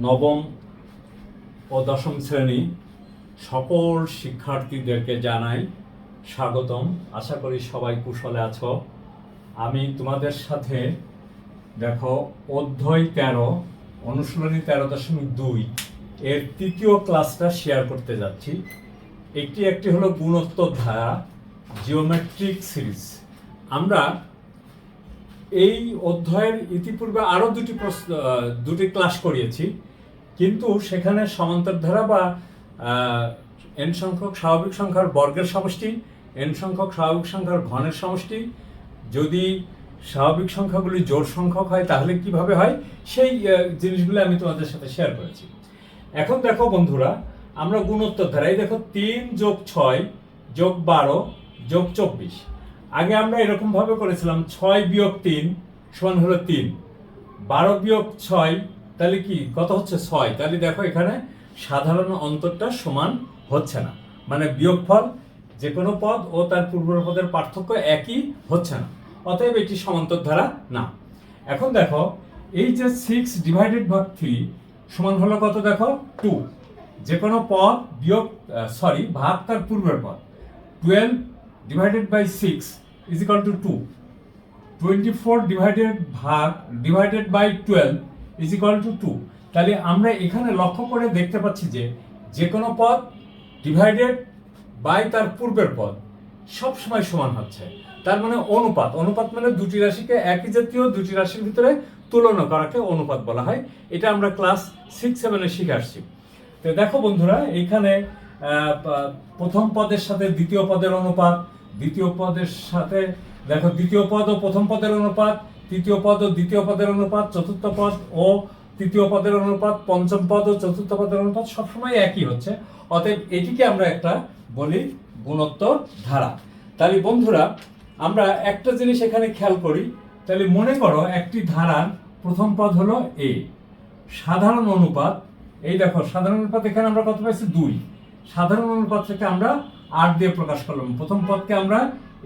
নবম ও দশম শ্রেণী সকল শিক্ষার্থীদেরকে জানাই স্বাগতম। আশা করি সবাই কুশলে আছো। আমি তোমাদের সাথে দেখো অধ্যায় 13 অনুশীলনী 13.2 এর তৃতীয় ক্লাসটা শেয়ার করতে যাচ্ছি। একটি হলো গুণোত্তর ধারা জিওমেট্রিক সিরিজ। আমরা এই অধ্যায়ের ইতিপূর্বে আরও দুটি ক্লাস করিয়েছি, কিন্তু সেখানে সমান্তর ধারা বা এন সংখ্যক স্বাভাবিক সংখ্যার বর্গের সমষ্টি, এন সংখ্যক স্বাভাবিক সংখ্যার ঘনের সমষ্টি, যদি স্বাভাবিক সংখ্যাগুলি জোড় সংখ্যক হয় তাহলে কিভাবে হয়, সেই জিনিসগুলো আমি তোমাদের সাথে শেয়ার করেছি। এখন দেখো বন্ধুরা, আমরা গুণোত্তর ধারায় দেখো 3 + 6 + 12 + 24। আগে আমরা এরকম ভাবে করেছিলাম 6 - 3 সমান হলো 3, 12 - 6 তাহলে কি কত হচ্ছে 6। তাহলে দেখো এখানে সাধারণ অন্তরটা সমান হচ্ছে না, মানে বিয়োগফল যে কোনো পদ ও তার পূর্বের পদের পার্থক্য একই হচ্ছে না, অতএব এটি সমান্তর ধারা না। এখন দেখো এই যে 6/3 সমান হলো কত, দেখো 2। যে কোনো পদ ভাগ তার পূর্বের পদ। 12/6 is equal to 2. 24/12 is equal to 2. তাহলে আমরা এখানে লক্ষ্য করে দেখতে পাচ্ছি যে কোনো পদ ডিভাইডেড বাই তার পূর্বের পদ সবসময় সমান হচ্ছে। তার মানে অনুপাত মানে দুটি রাশিকে একই জাতীয় দুটি রাশির ভিতরে তুলনা করাকে অনুপাত বলা হয়। এটা আমরা ক্লাস 6-7 শিখে আসছি। তো দেখো বন্ধুরা, এখানে প্রথম পদের সাথে দ্বিতীয় পদের অনুপাত, দ্বিতীয় পদের সাথে দেখো দ্বিতীয় পদ ও প্রথম পদের অনুপাত, তৃতীয় পদ ও দ্বিতীয় পদের অনুপাত, চতুর্থ পদ ও তৃতীয় পদের অনুপাত, পঞ্চম পদ ও চতুর্থ পদের অনুপাত সবসময় একই হচ্ছে। অতএব এটিকে আমরা একটা বলি গুণোত্তর ধারা। তাহলে বন্ধুরা, আমরা একটা জিনিস এখানে খেয়াল করি। তাহলে মনে করো একটি ধারার প্রথম পদ হলো এ, সাধারণ অনুপাত, এই দেখো সাধারণ অনুপাত এখানে আমরা কত পাইছি 2। সাধারণ অনুপাতটাকে আমরা 8 দিয়ে প্রকাশ করলাম, প্রথম পদকে আমরা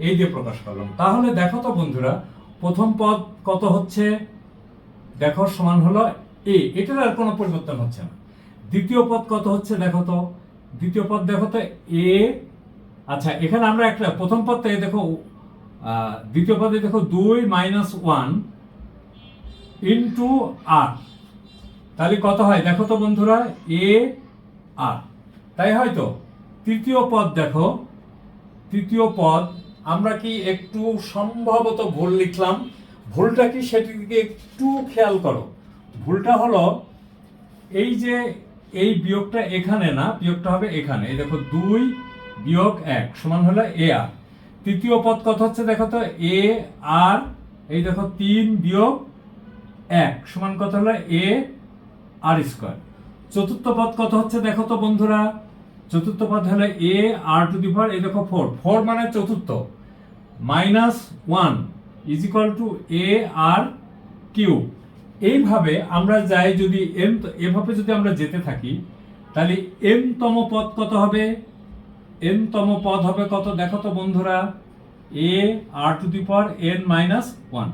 এই দিয়ে প্রকাশ করলাম। তাহলে দেখো তো বন্ধুরা, প্রথম পদ কত হচ্ছে, দেখো সমান হলো এ, এটার আর কোনো পরিবর্তন হচ্ছে না। দ্বিতীয় পদ কত হচ্ছে দেখো তো, দ্বিতীয় পদ দেখো তো এ, আচ্ছা এখানে আমরা একটা প্রথম পদটা দেখো, দ্বিতীয় পদে দেখো 2 - 1 ইন্টু আর, তাহলে কত হয় দেখো তো বন্ধুরা, এ আর, তাই হয়তো। তৃতীয় পদ দেখো, তৃতীয় পদ আমরা কি একটু সম্ভবত ভুল লিখলাম। ভুলটা কি সেটিকে একটু খেয়াল করো। ভুলটা হলো এই যে এই বিয়োগটা এখানে না, বিয়োগটা হবে এখানে। এই দেখো 2 - 1 সমান হলো এ আর। তৃতীয় পদ কত হচ্ছে দেখো তো, এ আর, এই দেখো 3 - 1 সমান কত হলো এ আর স্কয়ার। চতুর্থ পদ কত হচ্ছে দেখো তো বন্ধুরা, চতুর্থ পদ হলো এ আর টু দি পাওয়ার, এই দেখো 4 মানে চতুর্থ, -1 is equal to A R cube. এইভাবে আমরা যাই, যদি এভাবে যদি আমরা যেতে থাকি, তাহলে এন তম পদ কত হবে, এন তম পদ হবে কত দেখো তো বন্ধুরা, এ আর টু দি পাওয়ার n-1।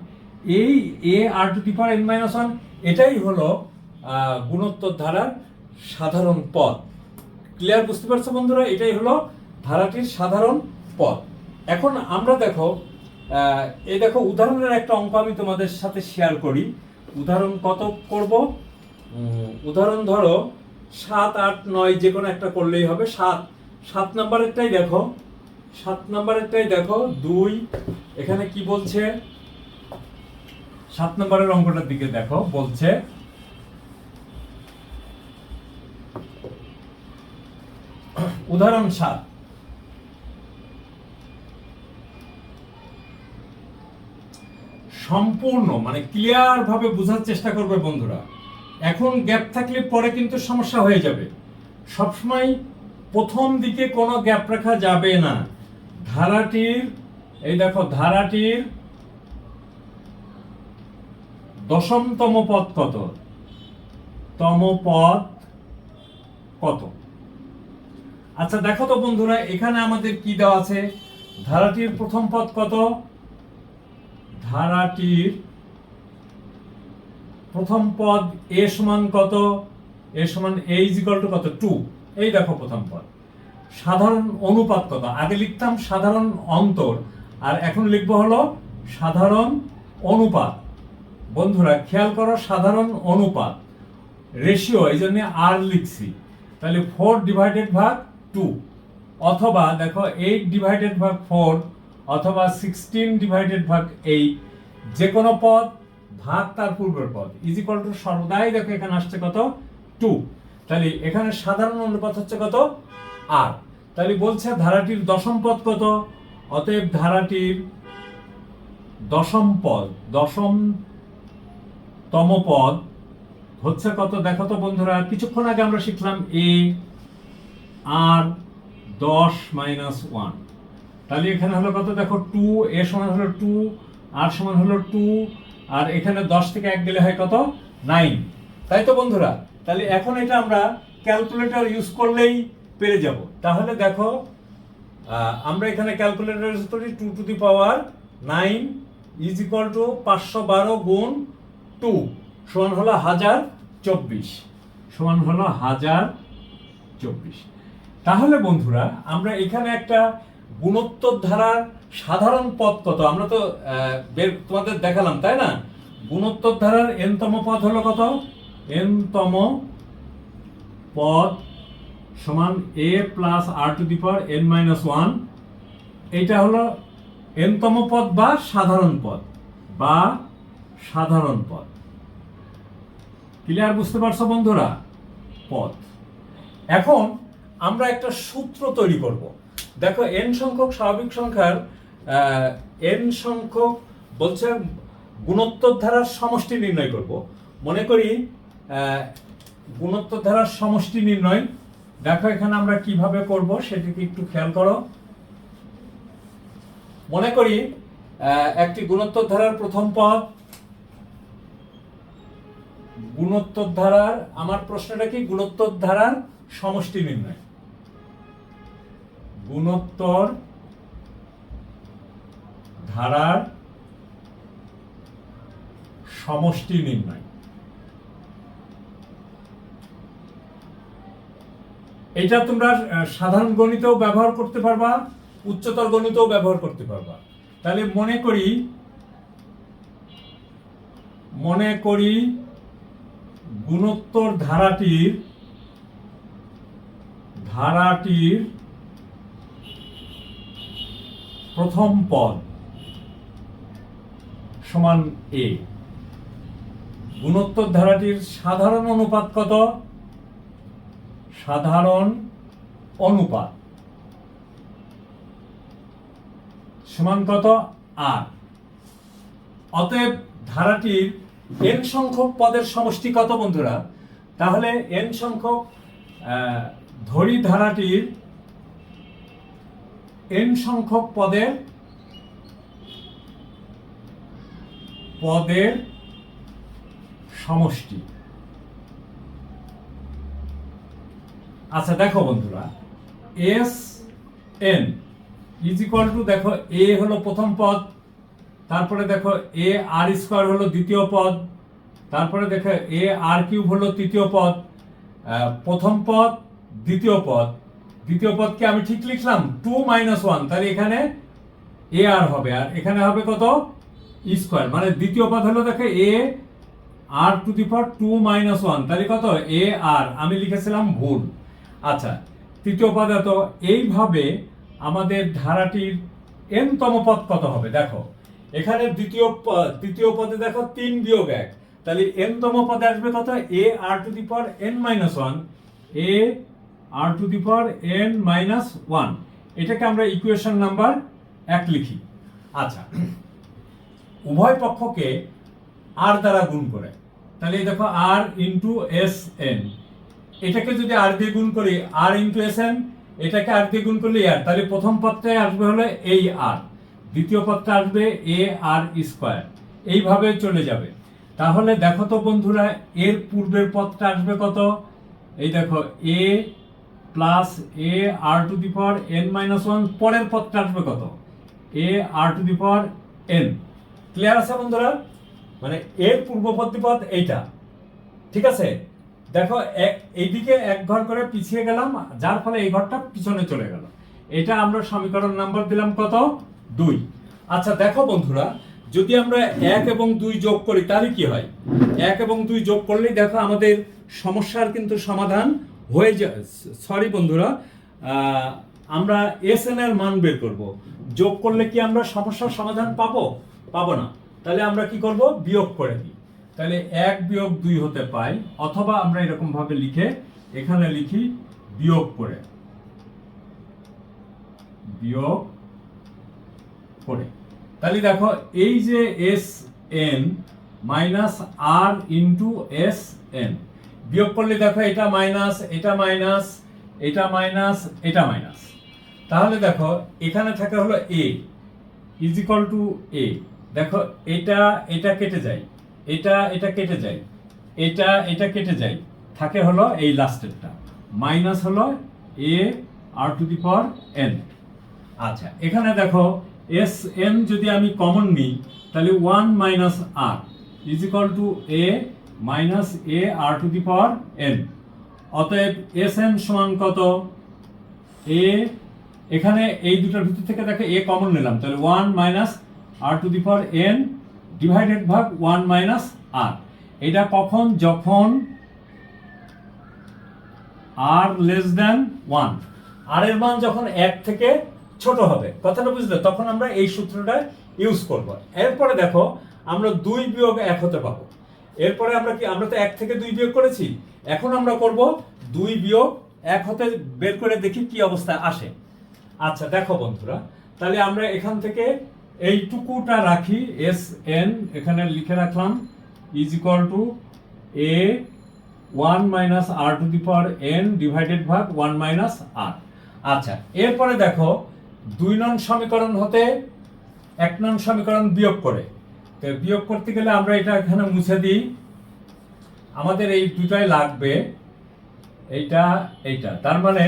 এই এ আর টু দি পাওয়ার n-1 এটাই হলো গুণোত্তর ধারার সাধারণ পদ। ক্লিয়ার, বুঝতে পারছো বন্ধুরা? এটাই হলো ধারাটির সাধারণ পদ। এখন আমরা দেখো এই দেখো উদাহরণের একটা অঙ্ক আমি তোমাদের সাথে শেয়ার করি। উদাহরণ কত করব, উদাহরণ ধরো 7, 8, 9 যে কোনো একটা করলেই হবে। 7 নাম্বারেরটাই দেখো, 7 নাম্বারেরটাই দেখো 2, এখানে কি বলছে 7 নম্বরের অঙ্কটার দিকে দেখো, বলছে উদাহরণ 7, সম্পূর্ণ মানে ক্লিয়ার ভাবে বোঝার চেষ্টা করবে বন্ধুরা। এখন গ্যাপ থাকলে পরে কিন্তু সমস্যা হয়ে যাবে। সবসময় প্রথম দিকে কোনো গ্যাপ রাখা যাবে না। ধারাটির, এই দেখো ধারাটির দশমতম পদ কত, তম পদ কত। আচ্ছা দেখো তো বন্ধুরা, এখানে আমাদের কি দেওয়া আছে, ধারাটির প্রথম পদ কত, ধারাটির প্রথম পদ এ সমান কত, এ সমান এ ইজ ইকুয়াল টু কত 2, এই দেখো প্রথম পদ। সাধারণ অনুপাত কত, আগে লিখতাম সাধারণ অন্তর আর এখন লিখবো হলো সাধারণ অনুপাত। বন্ধুরা খেয়াল করো, সাধারণ অনুপাত রেশিও, এই জন্য আর লিখছি। তাহলে 4 ডিভাইডেড ভাগ 2, অথবা দেখো 8 ডিভাইডেড ভাগ 4, অথবা 16 ডিভাইডেড ভাগ 8, যে কোনো পদ ভাগ তার পূর্বের পদ ইজ ইকুয়াল টু সর্বদাই দেখো এখানে আসছে কত 2। তাহলে এখানে সাধারণ অনুপাত হচ্ছে কত আর। তাহলে বলছে ধারাটির দশম পদ কত, অতএব ধারাটির দশম পদ, দশমতম পদ হচ্ছে কত দেখো তো বন্ধুরা, কিছুক্ষণ আগে আমরা শিখলাম এ আর 10 মাইনাস 1। তাহলে এখানে হলো কত দেখো 2, এ সমান হলো 2, আর সমান হলো 2, আর এখানে 10 থেকে 1 গেলে হয় কত 9, তাই তো বন্ধুরা। তাহলে এখন এটা আমরা ক্যালকুলেটর ইউজ করলেই পেরে যাব। তাহলে দেখো আমরা এখানে ক্যালকুলেটর ইউজ করি 2 two the power 9 is equal two 512 গুণ 2 সমান হলো 1024, সমান হলো 1024। তাহলে বন্ধুরা আমরা এখানে একটা গুণোত্তর ধারার সাধারণ পদ কত আমরা তো তোমাদের দেখালাম, তাই না। গুণোত্তর ধারার n-তম পদ হলো কত, n-তম পদ সমান a plus r two the power n minus 1। এইটা হলো n-তম পদ বা সাধারণ পদ, বা সাধারণ পদ। ক্লিয়ার, বুঝতে পারছো বন্ধুরা পদ। এখন আমরা একটা সূত্র তৈরি করব। দেখো n সংখ্যক স্বাভাবিক সংখ্যার n সংখ্যক বলছে গুণোত্তর ধারার সমষ্টি নির্ণয় করব। মনে করি গুণোত্তর ধারার সমষ্টি নির্ণয়, দেখো এখানে আমরা কিভাবে করব সেটিকে একটু খেয়াল করো। মনে করি একটি গুণোত্তর ধারার প্রথম পদ, গুণোত্তর ধারার, আমার প্রশ্নটা কি, গুণোত্তর ধারার সমষ্টি নির্ণয়, গুণোত্তর ধারার সমষ্টি নির্ণয়। এটা তোমরা সাধারণ গণিতেও ব্যবহার করতে পারবা, উচ্চতর গণিতেও ব্যবহার করতে পারবা। তাহলে মনে করি গুণোত্তর ধারাটির প্রথম পদ সমান a। গুণোত্তর ধারাটির সাধারণ অনুপাত কত, সাধারণ অনুপাত সমান কত আর। অতএব ধারাটির n সংখ্যক পদের সমষ্টি কত বন্ধুরা, তাহলে n সংখ্যক ধরি ধারাটির n সংখ্যক পদের সমষ্টি। আচ্ছা দেখো বন্ধুরা, S n is equal to, দেখো এ হলো প্রথম পদ, তারপরে দেখো এ আর স্কোয়ার হলো দ্বিতীয় পদ, তারপরে দেখো এ আর কিউব হলো তৃতীয় পদ। প্রথম পদ দ্বিতীয় পদ, দ্বিতীয় পদকে আমি ঠিক লিখলাম 2 মাইনাস 1, তাহলে এখানে এ আর হবে, আর এখানে হবে কত স্কোয়ার, মানে দ্বিতীয় পদ হলো দেখো a R to the power 2 minus 1, তাহলে কত এ আর, আমি লিখেছিলাম ভুল। আচ্ছা তৃতীয় পদ এত। এইভাবে আমাদের ধারাটির n-তম পদ কত হবে, দেখো এখানে দ্বিতীয় পদে দেখো 3 বিয়োগ 1, তাহলে n-তম পদে আসবে কত a R to the power n minus 1, a R to the power n minus 1। এটাকে আমরা ইকুয়েশন নাম্বার 1 লিখি। আচ্ছা উভয় পক্ষকে আর দ্বারা গুণ করে, তাহলে এই দেখো আর ইন্টু এস এন, এটাকে যদি আর দিয়ে গুণ করি আর ইন্টু এস এন, এটাকে আর দিয়ে গুণ করলে আর, তাহলে প্রথম পদটায় আসবে হলো এই আর, দ্বিতীয় পদটা আসবে এ আর স্কোয়ার, এইভাবে চলে যাবে। তাহলে দেখো তো বন্ধুরা এর পূর্বের পদটা আসবে কত, এই দেখো a plus A R to the power n minus 1, পরের পদটা আসবে কত a R to the power N. Clear আছে বন্ধুরা? মানে এর পূর্ববর্তী পদ এইটা, ঠিক আছে। দেখো এইদিকে এক ঘর করে পিছিয়ে গেলাম, যার ফলে এই ঘরটা পিছনে চলে গেল। এটা আমরা সমীকরণ নাম্বার দিলাম কত? 2। আচ্ছা দেখো বন্ধুরা, যদি আমরা 1 এবং 2 যোগ করি তাহলে কি হয়? 1 এবং 2 যোগ করলেই দেখো আমাদের সমস্যার কিন্তু সমাধান হয়ে যায়। সরি বন্ধুরা, আমরা এসএন এর মান বের করব। যোগ করলে কি আমরা সমস্যার সমাধান পাবো? পাবো না। তাহলে আমরা কি করব? বিয়োগ করে দিই। তাহলে 1 বিয়োগ 2 হতে পাই, অথবা আমরা এরকম ভাবে লিখে এখানে লিখি বিয়োগ করে, বিয়োগ করে। তাহলে দেখো এই যে এস এন মাইনাস আর ইন্টু এস এন, বিয়োগ করলে দেখো এটা মাইনাস, এটা মাইনাস, এটা মাইনাস, এটা মাইনাস। তাহলে দেখো এখানে থাকে হলো এ ইজ ইকুয়াল টু এ। দেখো এটা এটা কেটে যায়, এটা কেটে যায়, এটা কেটে যায়, থাকে হলো এই লাস্টেরটা মাইনাস হলো a R to the power N. আচ্ছা এখানে দেখো এস এন যদি আমি কমন নিই তাহলে 1 minus R is equal to A minus A R to the power N. অতএব এস এন সমান কত? এ, এখানে এই দুটোর ভিতর থেকে দেখো এ কমন নিলাম, তাহলে 1 minus R to the power N divided ভাগ 1 মাইনাস আর। এটা কখন? যখন আর লেস দ্যান 1, আর এর মান যখন 1 থেকে ছোট হবে, কথাটা বুঝলে? তখন আমরা এই সূত্রটা ইউজ করব। এরপরে দেখো আমরা 2 বিয়োগ 1 হতে পাবো। এরপরে আমরা কি, আমরা তো 1 থেকে 2 বিয়োগ করেছি, এখন আমরা করব 2 বিয়োগ 1 হতে, বের করে দেখি কি অবস্থা আসে। আচ্ছা দেখো বন্ধুরা, তাহলে আমরা এখান থেকে এইটুকুটা রাখি, এস এন এখানে লিখে রাখলাম is equal to A 1 minus R to the power N divided ভাগ 1 মাইনাস আর। আচ্ছা এরপরে দেখো 2 নং সমীকরণ হতে 1 নং সমীকরণ বিয়োগ করে, তো বিয়োগ করতে গেলে আমরা এটা এখানে মুছে দিই। আমাদের এই দুটাই লাগবে, এইটা এইটা। তার মানে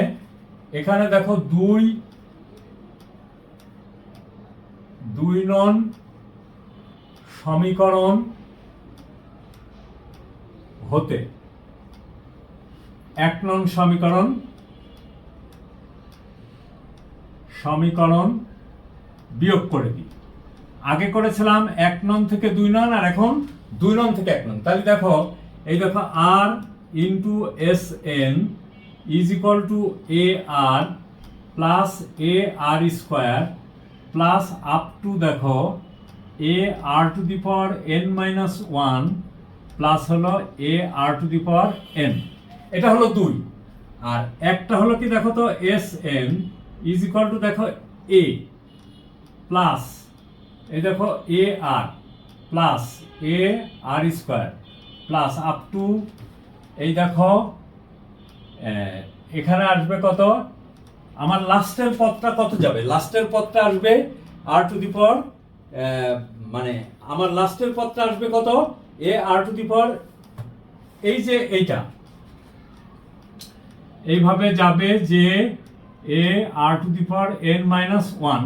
এখানে দেখো 2 নং সমীকরণ হতে 1 নং সমীকরণ বিয়োগ করে দিই। আগে করেছিলাম 1 নং থেকে 2 নং, আর এখন 2 নং থেকে 1 নং। তাহলে দেখো এই দেখো r into S n is equal to A r plus A r square plus up to দেখো a R to the power n minus 1 plus হলো a R to the power N. এটা হলো 2। আর একটা হলো কি দেখো তো, S n is equal to দেখো এ প্লাস এই দেখো a r plus A r square plus up to এই দেখো এখানে আসবে কত, আমার লাস্টের পদটা কত যাবে? লাস্টের পদটা আসবে আর টু দি পাওয়ার, মানে আমার লাস্টের পদটা আসবে কত? এ আর টু দি পাওয়ার, এই যে এইটা এইভাবে যাবে যে a R to the power n minus 1।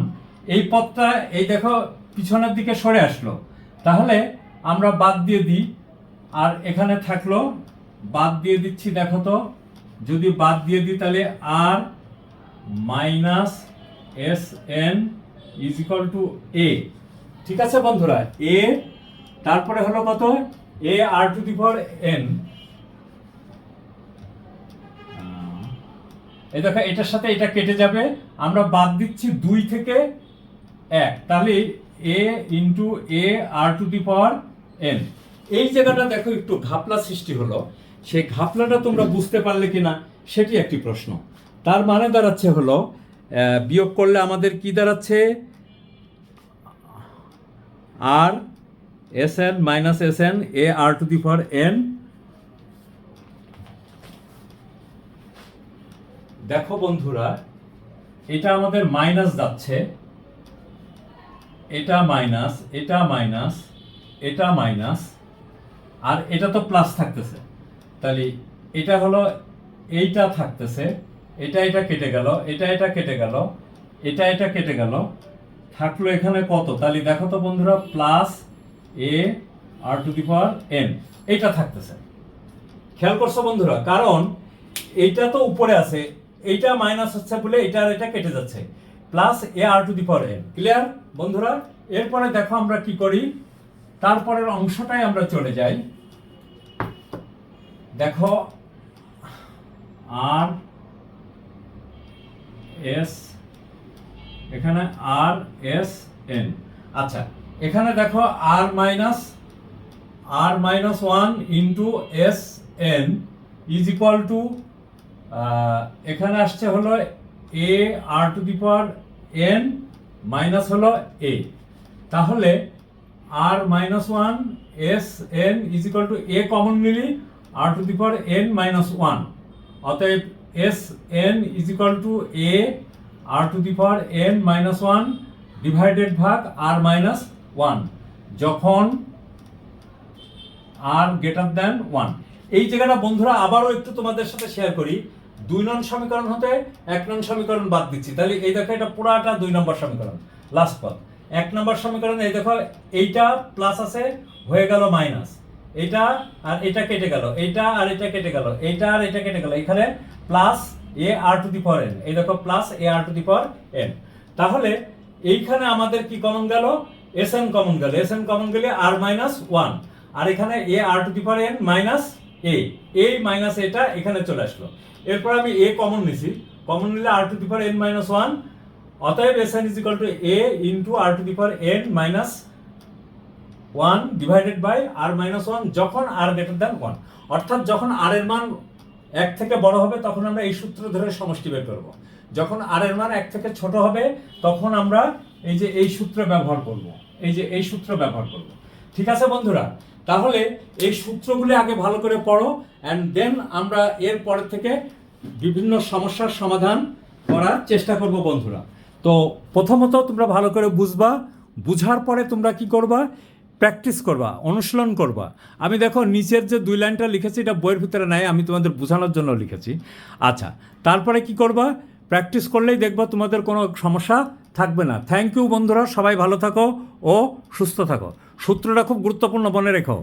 এই পদটা এই দেখো পিছনের দিকে সরে আসলো, তাহলে আমরা বাদ দিয়ে দিই। আর এখানে থাকলো, বাদ দিয়ে দিচ্ছি। দেখো তো যদি বাদ দিয়ে দিই তাহলে r minus S n is equal to a. ঠিক আছে বন্ধুরা, এ তারপরে হলো কত? A R to the power n. এই দেখো এটার সাথে এটা কেটে যাবে, আমরা বাদ দিচ্ছি 2 থেকে 1, তাহলে a into a R to the power n. এই জায়গাটা দেখো একটু ঘাপলা সৃষ্টি হলো, সেই ঘাপলাটা তোমরা বুঝতে পারলে কিনা সেটি একটি প্রশ্ন। তার মানে দাঁড়াচ্ছে হলো, বিয়োগ করলে আমাদের কি দাঁড়াচ্ছে? R S n minus S n a R to the power n. দেখো বন্ধুরা, এটা আমাদের মাইনাস যাচ্ছে, এটা মাইনাস, এটা মাইনাস, এটা মাইনাস, আর এটা তো প্লাস থাকতেছে। তাহলে এটা হলো, এইটা থাকতেছে, এটা কেটে গেল, এটা কেটে গেল, এটা কেটে গেল, থাকলো এখানে কত? তাহলে দেখো তো বন্ধুরা, plus A R to the power N এইটা থাকতেছে। খেয়াল করছো বন্ধুরা, কারণ এইটা তো উপরে আছে, এইটা মাইনাস হচ্ছে বলে এটা আর এটা কেটে যাচ্ছে, plus A R to the power N. Clear বন্ধুরা? এরপরে দেখো আমরা কি করি, তারপরের অংশটাই আমরা চলে যাই। দেখো আর এস, এখানে আর এস এন। আচ্ছা, এখানে দেখো r minus one into S n is equal to, এখানে আসছে হলো a R to the power n minus হলো এ। তাহলে r minus one S n is equal to a common নিলি r to the power n minus one, অতএব S n is equal to A R to the power n minus one divided ভাগ r minus one, যখন r greater than one. এই জায়গাটা বন্ধুরা আবারও একটু তোমাদের সাথে শেয়ার করি। 2 নং সমীকরণ হতে 1 নং সমীকরণ বাদ দিচ্ছি, তাহলে এই দেখো এটা পুরাটা 2 নম্বর সমীকরণ, লাস্ট পদ। 1 নম্বর সমীকরণ এই দেখো এইটা প্লাস আছে হয়ে গেল মাইনাস, এটা আর এটা কেটে গেল, এইটা আর এটা কেটে গেল, এইটা আর এটা কেটে গেল, এখানে plus A R to the power n, এই দেখো plus A R to the power n. তাহলে এইখানে আমাদের কি কমন গেল, এস এন কমন গেল, এস এন কমন গেলে আর মাইনাস ওয়ান, আর এখানে a R to the power n minus a, এই মাইনাস এটা এখানে চলে আসলো। এরপর আমি এ কমন নিছি, কমন নিলে r to the power n minus one, অতএব S n is equal to a into r to the power n minus one divided by r minus one, যখন আর গ্রেটার দ্যান ওয়ান। অর্থাৎ যখন আর এর মান 1 থেকে বড় হবে তখন আমরা এই সূত্র ধরে সমষ্টি বের করব, যখন আর এর মান 1 থেকে ছোট হবে তখন আমরা এই যে এই সূত্র ব্যবহার করব, এই যে এই সূত্র ব্যবহার করব। ঠিক আছে বন্ধুরা? তাহলে এই সূত্রগুলি আগে ভালো করে পড়ো, অ্যান্ড দেন আমরা এর পরের থেকে বিভিন্ন সমস্যার সমাধান করার চেষ্টা করব বন্ধুরা। তো প্রথমত তোমরা ভালো করে বুঝবা, বুঝার পরে তোমরা কি করবা, প্র্যাকটিস করবা, অনুশীলন করবা। আমি দেখো নিচের যে 2 লাইনটা লিখেছি এটা বইয়ের ভিতরে নাই, আমি তোমাদের বোঝানোর জন্য লিখেছি। আচ্ছা, তারপরে কি করবা, প্র্যাকটিস করলেই দেখবা তোমাদের কোনো সমস্যা থাকবে না। থ্যাংক ইউ বন্ধুরা, সবাই ভালো থাকো ও সুস্থ থাকো। সূত্রটা খুব গুরুত্বপূর্ণ, মনে রেখো।